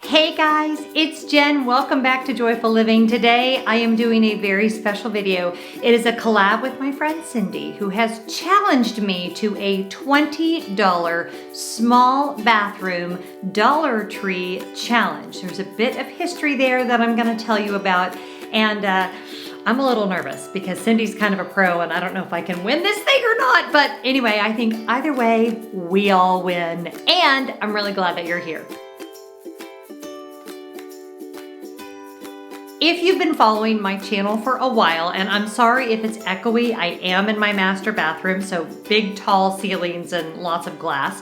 Hey guys, it's Jen. Welcome back to Joyful Living. Today I am doing a very special video. It is a collab with my friend Cindy, who has challenged me to a $20 small bathroom Dollar Tree challenge. There's a bit of history there that I'm going to tell you about, and I'm a little nervous because Cindy's kind of a pro and I don't know if I can win this thing or not. But anyway, I think either way, we all win. And I'm really glad that you're here. If you've been following my channel for a while, and I'm sorry if it's echoey, I am in my master bathroom, so big tall ceilings and lots of glass.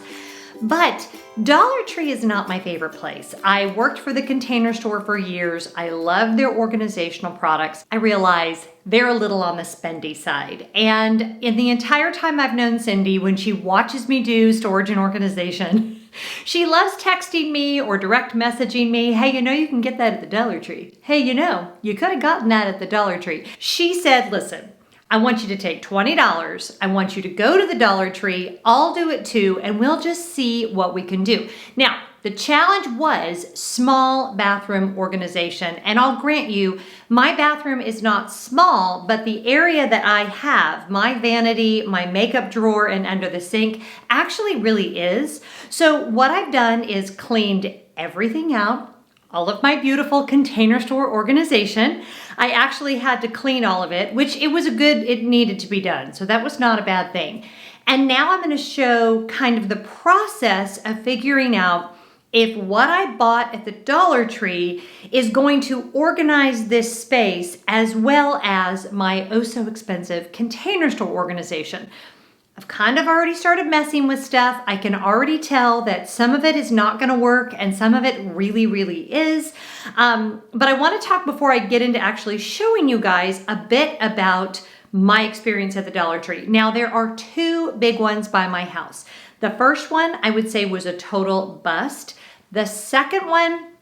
But Dollar Tree is not my favorite place. I worked for the Container Store for years. I love their organizational products. I realize they're a little on the spendy side. And in the entire time I've known Cindy, when she watches me do storage and organization, she loves texting me or direct messaging me. Hey, you know you can get that at the Dollar Tree. Hey, you know, you could have gotten that at the Dollar Tree. She said, listen, I want you to take $20. I want you to go to the Dollar Tree. I'll do it too, and we'll just see what we can do. Now, the challenge was small bathroom organization. And I'll grant you, my bathroom is not small, but the area that I have, my vanity, my makeup drawer, and under the sink actually really is. So what I've done is cleaned everything out. All of my beautiful Container Store organization. I actually had to clean all of it, which it needed to be done. So that was not a bad thing. And now I'm going to show kind of the process of figuring out if what I bought at the Dollar Tree is going to organize this space as well as my oh so expensive Container Store organization. I've kind of already started messing with stuff. I can already tell that some of it is not going to work and some of it really, really is. But I want to talk before I get into actually showing you guys a bit about my experience at the Dollar Tree. Now, there are two big ones by my house. The first one I would say was a total bust. The second one,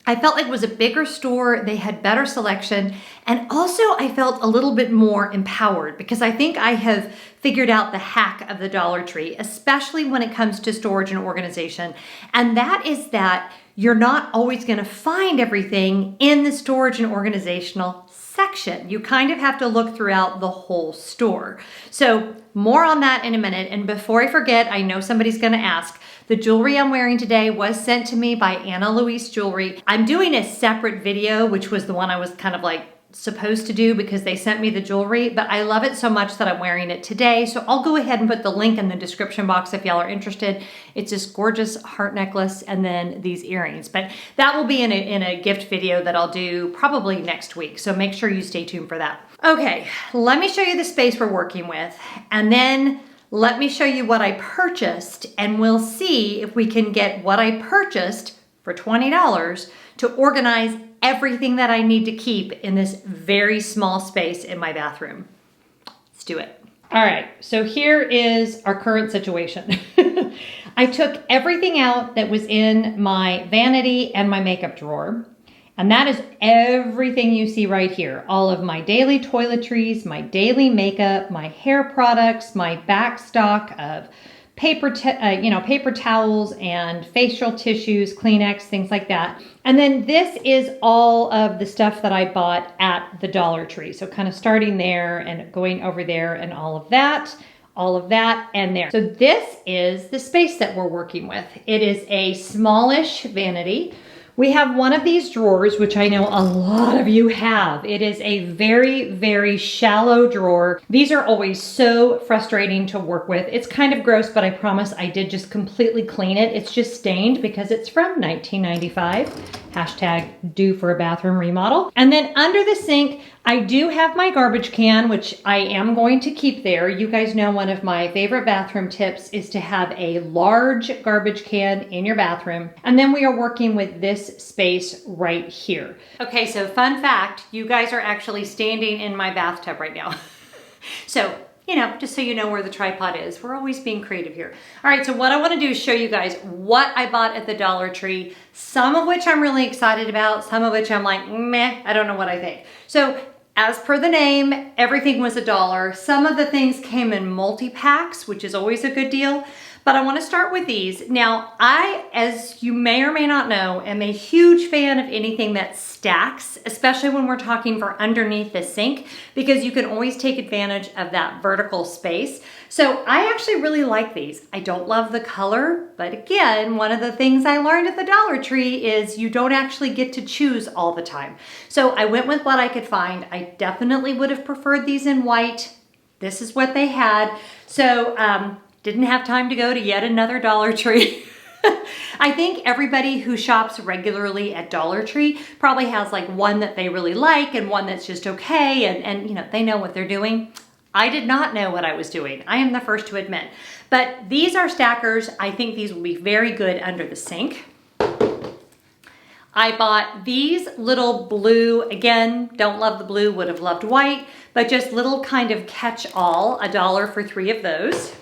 I felt like it was a bigger store, they had better selection, and also I felt a little bit more empowered because I think I have figured out the hack of the Dollar Tree, especially when it comes to storage and organization, and that is that you're not always going to find everything in the storage and organizational section. You kind of have to look throughout the whole store. So more on that in a minute, and before I forget, I know somebody's going to ask, the jewelry I'm wearing today was sent to me by Anna Louise Jewelry. I'm doing a separate video, which was the one I was kind of like supposed to do because they sent me the jewelry, but I love it so much that I'm wearing it today. So I'll go ahead and put the link in the description box if y'all are interested. It's this gorgeous heart necklace and then these earrings, but that will be in a gift video that I'll do probably next week. So make sure you stay tuned for that. Okay, let me show you the space we're working with, and then let me show you what I purchased, and we'll see if we can get what I purchased for $20 to organize everything that I need to keep in this very small space in my bathroom. Let's do it. All right, so here is our current situation. I took everything out that was in my vanity and my makeup drawer. And that is everything you see right here. All of my daily toiletries, my daily makeup, my hair products, my back stock of paper towels and facial tissues, Kleenex, things like that. And then this is all of the stuff that I bought at the Dollar Tree. So kind of starting there and going over there and all of that, and there. So this is the space that we're working with. It is a smallish vanity. We have one of these drawers, which I know a lot of you have. It is a very, very shallow drawer. These are always so frustrating to work with. It's kind of gross, but I promise I did just completely clean it. It's just stained because it's from 1995. Hashtag due for a bathroom remodel. And then under the sink, I do have my garbage can, which I am going to keep there. You guys know one of my favorite bathroom tips is to have a large garbage can in your bathroom. And then we are working with this space right here. Okay, so fun fact, you guys are actually standing in my bathtub right now. So, you know, just so you know where the tripod is. We're always being creative here. All right, so what I want to do is show you guys what I bought at the Dollar Tree, some of which I'm really excited about, some of which I'm like, meh, I don't know what I think. So as per the name, everything was $1. Some of the things came in multi-packs, which is always a good deal. But I want to start with these. Now, I, as you may or may not know, am a huge fan of anything that stacks, especially when we're talking for underneath the sink, because you can always take advantage of that vertical space. So I actually really like these. I don't love the color, but again, one of the things I learned at the Dollar Tree is you don't actually get to choose all the time. So I went with what I could find. I definitely would have preferred these in white. This is what they had. So, didn't have time to go to yet another Dollar Tree. I think everybody who shops regularly at Dollar Tree probably has like one that they really like and one that's just okay, and you know, they know what they're doing. I did not know what I was doing. I am the first to admit. But these are stackers. I think these will be very good under the sink. I bought these little blue, again, don't love the blue, would have loved white, but just little kind of catch-all, $1 for 3 of those.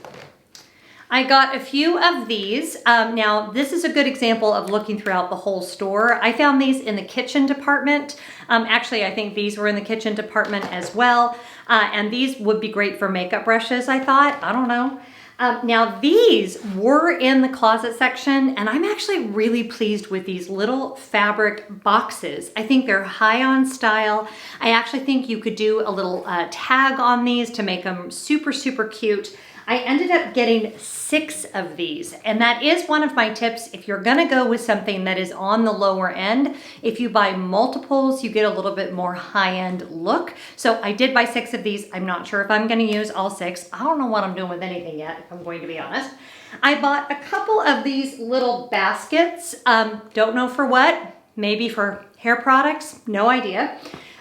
I got a few of these. Now, this is a good example of looking throughout the whole store. I found these in the kitchen department. Actually, I think these were in the kitchen department as well. And these would be great for makeup brushes, I thought. I don't know. Now, these were in the closet section, and I'm actually really pleased with these little fabric boxes. I think they're high on style. I actually think you could do a little tag on these to make them super, super cute. I ended up getting 6 of these, and that is one of my tips. If you're gonna go with something that is on the lower end, if you buy multiples, you get a little bit more high-end look. So I did buy 6 of these. I'm not sure if I'm gonna use all 6. I don't know what I'm doing with anything yet, if I'm going to be honest. I bought a couple of these little baskets. Don't know for what, maybe for hair products, no idea.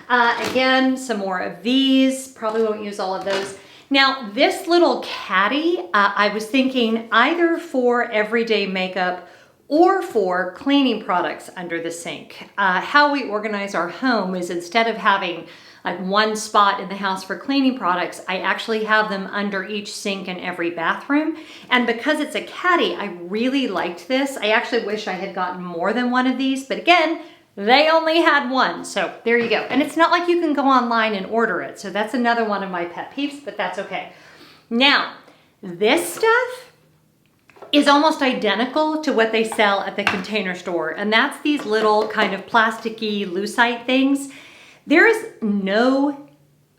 Again, some more of these, probably won't use all of those. Now, this little caddy, I was thinking either for everyday makeup or for cleaning products under the sink. How we organize our home is instead of having like one spot in the house for cleaning products, I actually have them under each sink in every bathroom. And because it's a caddy, I really liked this. I actually wish I had gotten more than one of these, but again, they only had one, so there you go. And it's not like you can go online and order it, so that's another one of my pet peeves, but that's okay. Now, this stuff is almost identical to what they sell at the Container Store, and that's these little kind of plasticky lucite things. There is no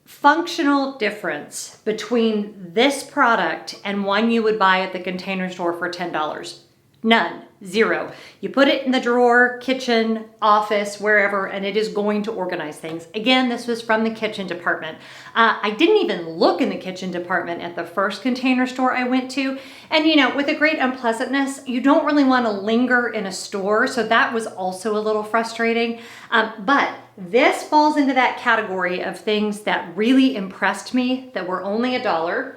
functional difference between this product and one you would buy at the Container Store for $10. None. Zero. You put it in the drawer, kitchen, office, wherever, and it is going to organize things. Again, this was from the kitchen department. I didn't even look in the kitchen department at the first Container Store I went to. And you know, with a great unpleasantness, you don't really want to linger in a store. So that was also a little frustrating. But this falls into that category of things that really impressed me that were only $1.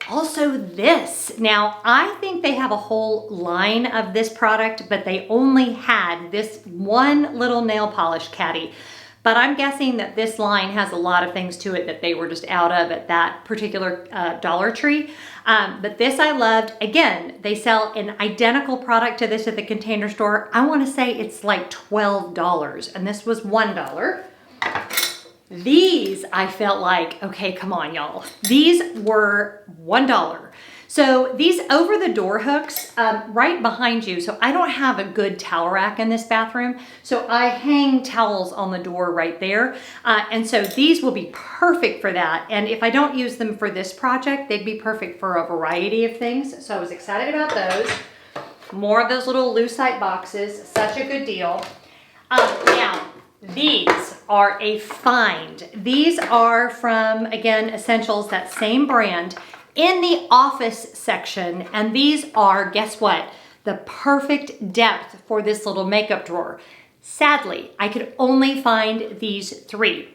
Also this. Now, I think they have a whole line of this product, but they only had this one little nail polish caddy. But I'm guessing that this line has a lot of things to it that they were just out of at that particular Dollar Tree. But this I loved. Again, they sell an identical product to this at the Container Store. I want to say it's like $12, and this was $1. These, I felt like, okay, come on, y'all. These were $1. So these over the door hooks, right behind you. So I don't have a good towel rack in this bathroom. So I hang towels on the door right there. And so these will be perfect for that. And if I don't use them for this project, they'd be perfect for a variety of things. So I was excited about those. More of those little lucite boxes, such a good deal. Now, these are a find. These are from, again, Essentials, that same brand, in the office section. And these are, guess what? The perfect depth for this little makeup drawer. Sadly, I could only find these 3.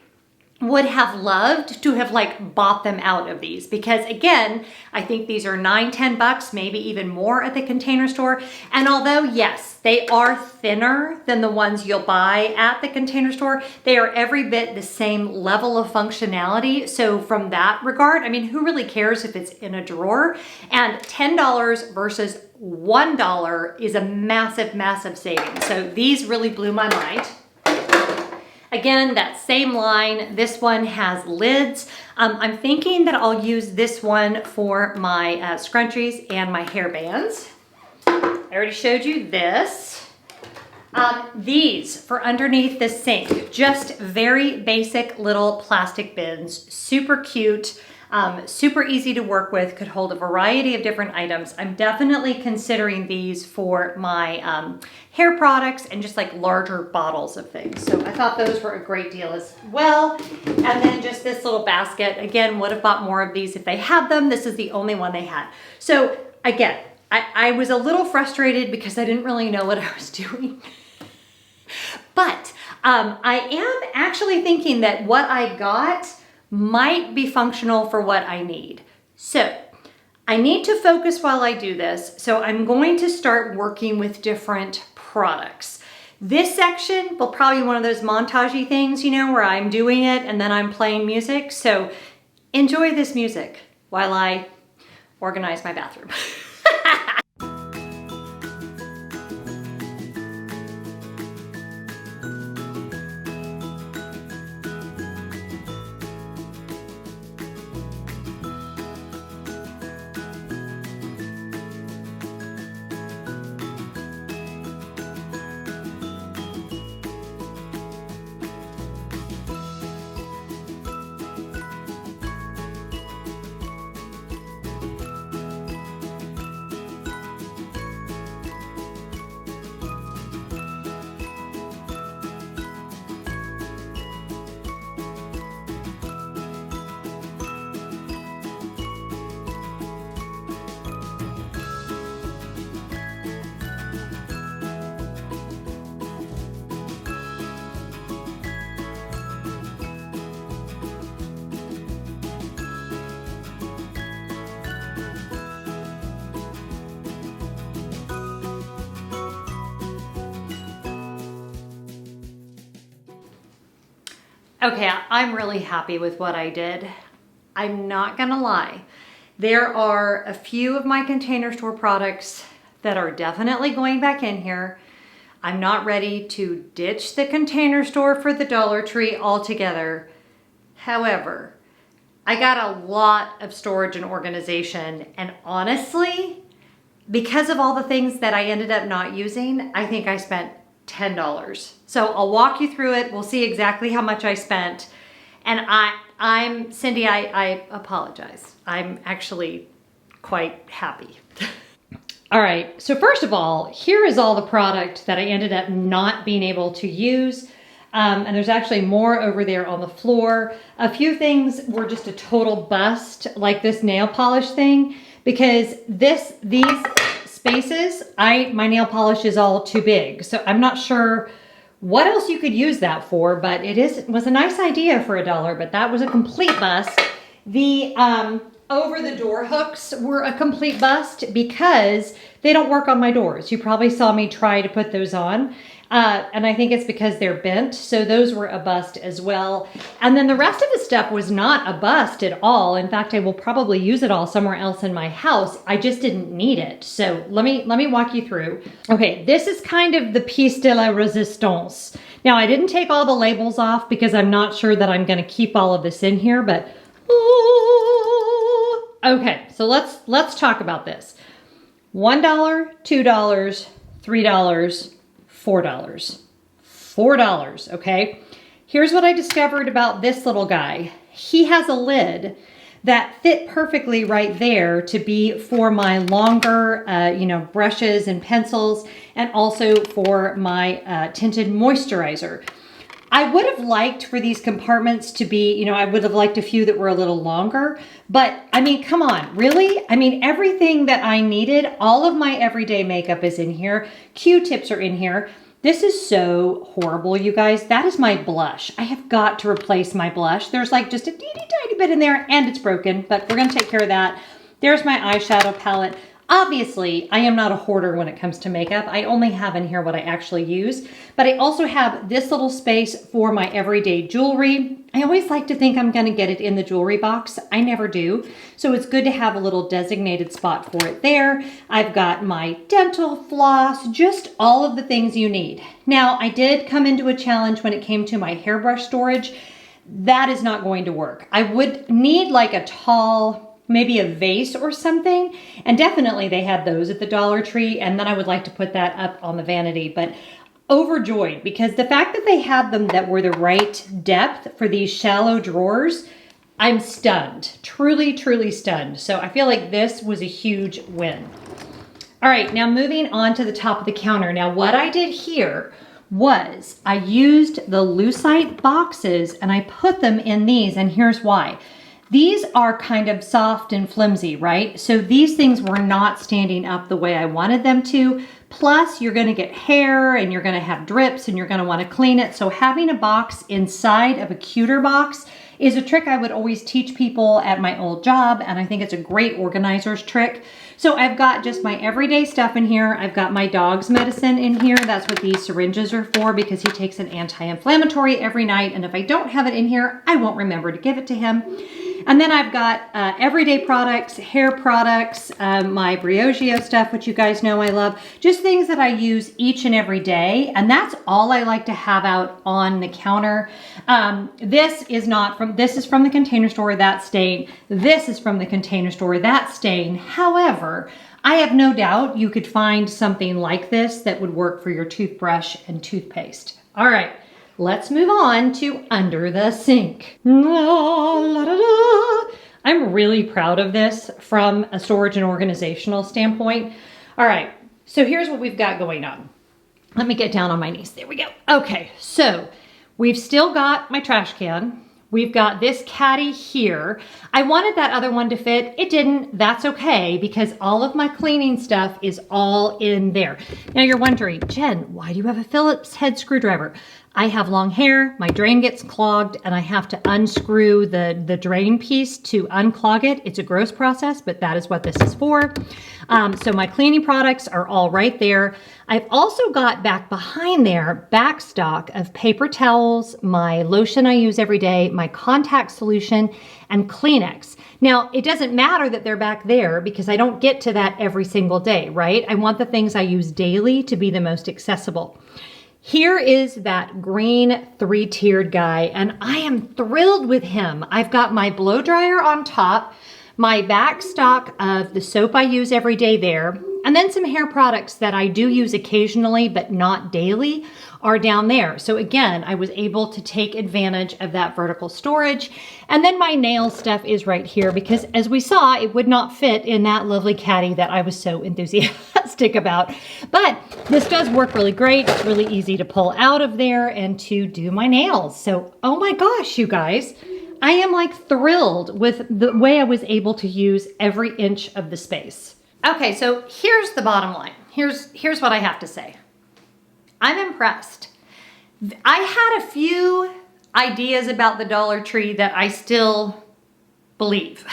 Would have loved to have like bought them out of these because again, I think these are $9, $10, maybe even more at the Container Store. And although yes, they are thinner than the ones you'll buy at the Container Store, they are every bit the same level of functionality. So from that regard, I mean, who really cares if it's in a drawer? And $10 versus $1 is a massive, massive savings. So these really blew my mind. Again, that same line. This one has lids. I'm thinking that I'll use this one for my scrunchies and my hair bands. I already showed you this. These for underneath the sink, just very basic little plastic bins, super cute, super easy to work with, could hold a variety of different items. I'm definitely considering these for my hair products and just like larger bottles of things. So I thought those were a great deal as well. And then just this little basket, again, would have bought more of these if they had them. This is the only one they had. So again, I was a little frustrated because I didn't really know what I was doing. But I am actually thinking that what I got might be functional for what I need. So I need to focus while I do this. So I'm going to start working with different products. This section will probably be one of those montage-y things, you know, where I'm doing it and then I'm playing music. So enjoy this music while I organize my bathroom. Okay, I'm really happy with what I did. I'm not gonna lie. There are a few of my Container Store products that are definitely going back in here. I'm not ready to ditch the Container Store for the Dollar Tree altogether. However, I got a lot of storage and organization, and honestly, because of all the things that I ended up not using, I think I spent $10. So I'll walk you through it. We'll see exactly how much I spent. And I'm Cindy, I apologize. I'm actually quite happy. All right, so first of all, here is all the product that I ended up not being able to use. And there's actually more over there on the floor. A few things were just a total bust, like this nail polish thing, because these spaces, my nail polish is all too big. So I'm not sure what else you could use that for, but it was a nice idea for $1, but that was a complete bust. The over the door hooks were a complete bust because they don't work on my doors. You probably saw me try to put those on. And I think it's because they're bent. So those were a bust as well. And then the rest of the stuff was not a bust at all. In fact, I will probably use it all somewhere else in my house. I just didn't need it. So let me walk you through. Okay, this is kind of the piece de la resistance. Now, I didn't take all the labels off because I'm not sure that I'm going to keep all of this in here, but okay, so let's talk about this. $1, $2, $3, $4. $4, okay? Here's what I discovered about this little guy. He has a lid that fit perfectly right there to be for my longer, brushes and pencils, and also for my tinted moisturizer. I would have liked for these compartments to be, I would have liked a few that were a little longer, but I mean, come on, really? I mean, everything that I needed, all of my everyday makeup is in here. Q-tips are in here. This is so horrible, you guys. That is my blush. I have got to replace my blush. There's like just a teeny tiny bit in there and it's broken, but we're gonna take care of that. There's my eyeshadow palette. Obviously, I am not a hoarder when it comes to makeup. I only have in here what I actually use, but I also have this little space for my everyday jewelry. I always like to think I'm going to get it in the jewelry box. I never do. So it's good to have a little designated spot for it there. I've got my dental floss, just all of the things you need. Now, I did come into a challenge when it came to my hairbrush storage. That is not going to work. I would need like a tall, maybe a vase or something. And definitely they had those at the Dollar Tree. And then I would like to put that up on the vanity. But overjoyed because the fact that they had them that were the right depth for these shallow drawers, I'm stunned, truly, truly stunned. So I feel like this was a huge win. All right, now moving on to the top of the counter. Now what I did here was I used the lucite boxes and I put them in these, and here's why. These are kind of soft and flimsy, right? So these things were not standing up the way I wanted them to. Plus, you're gonna get hair and you're gonna have drips and you're gonna wanna clean it. So having a box inside of a cuter box is a trick I would always teach people at my old job, and I think it's a great organizer's trick. So I've got just my everyday stuff in here. I've got my dog's medicine in here. That's what these syringes are for, because he takes an anti-inflammatory every night, and if I don't have it in here, I won't remember to give it to him. And then I've got everyday products, hair products, my Briogeo stuff, which you guys know I love. Just things that I use each and every day. And that's all I like to have out on the counter. This is from the Container Store, that stain. This is from the Container Store, that stain. However, I have no doubt you could find something like this that would work for your toothbrush and toothpaste. All right. Let's move on to under the sink. I'm really proud of this from a storage and organizational standpoint. All right, so here's what we've got going on. Let me get down on my knees. There we go. Okay, so we've still got my trash can. We've got this caddy here. I wanted that other one to fit. It didn't. That's okay, because all of my cleaning stuff is all in there. Now you're wondering, Jen, why do you have a Phillips head screwdriver? I have long hair, my drain gets clogged, and I have to unscrew the drain piece to unclog it. It's a gross process, but that is what this is for. So my cleaning products are all right there. I've also got back behind there back stock of paper towels, my lotion I use every day, my contact solution, and Kleenex. Now, it doesn't matter that they're back there because I don't get to that every single day, right? I want the things I use daily to be the most accessible. Here is that green 3-tiered guy, and I am thrilled with him. I've got my blow dryer on top, my back stock of the soap I use every day there, and then some hair products that I do use occasionally but not daily are down there. So again, I was able to take advantage of that vertical storage. And then my nail stuff is right here because, as we saw, it would not fit in that lovely caddy that I was so enthusiastic about. But this does work really great. It's really easy to pull out of there and to do my nails. So, oh my gosh, you guys, I am like thrilled with the way I was able to use every inch of the space. Okay, so here's the bottom line. Here's what I have to say. I'm impressed. I had a few ideas about the Dollar Tree that I still believe.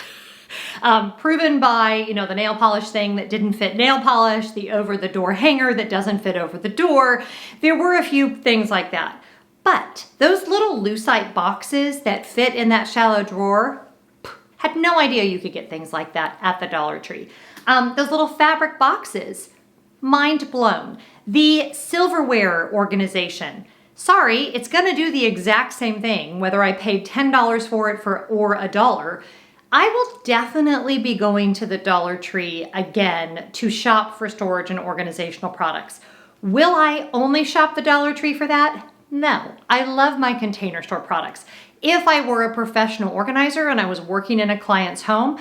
Proven by, the nail polish thing that didn't fit nail polish, the over-the-door hanger that doesn't fit over the door. There were a few things like that. But those little lucite boxes that fit in that shallow drawer, had no idea you could get things like that at the Dollar Tree. Those little fabric boxes, mind blown. The silverware organization, sorry, it's gonna do the exact same thing, whether I paid $10 for it or $1. I will definitely be going to the Dollar Tree again to shop for storage and organizational products. Will I only shop the Dollar Tree for that? No, I love my Container Store products. If I were a professional organizer and I was working in a client's home,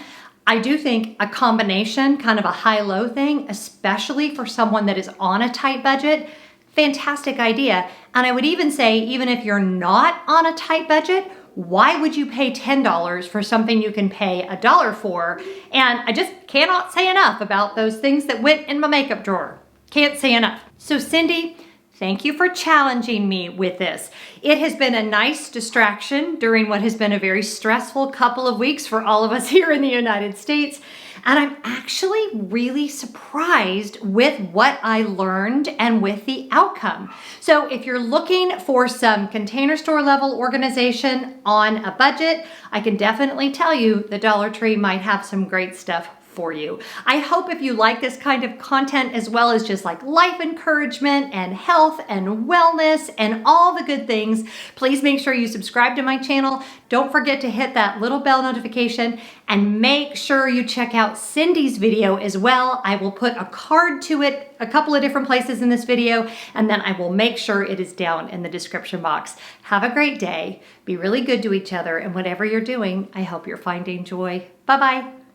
I do think a combination, kind of a high-low thing, especially for someone that is on a tight budget, fantastic idea. And I would even say, even if you're not on a tight budget, why would you pay $10 for something you can pay $1 for? And I just cannot say enough about those things that went in my makeup drawer. Can't say enough. So Cindy, Thank you for challenging me with this. It has been a nice distraction during what has been a very stressful couple of weeks for all of us here in the United States. And I'm actually really surprised with what I learned and with the outcome. So if you're looking for some Container Store level organization on a budget, I can definitely tell you the Dollar Tree might have some great stuff for you. I hope if you like this kind of content, as well as just like life encouragement and health and wellness and all the good things, please make sure you subscribe to my channel. Don't forget to hit that little bell notification and make sure you check out Cindy's video as well. I will put a card to it a couple of different places in this video, and then I will make sure it is down in the description box. Have a great day. Be really good to each other, and whatever you're doing, I hope you're finding joy. Bye-bye.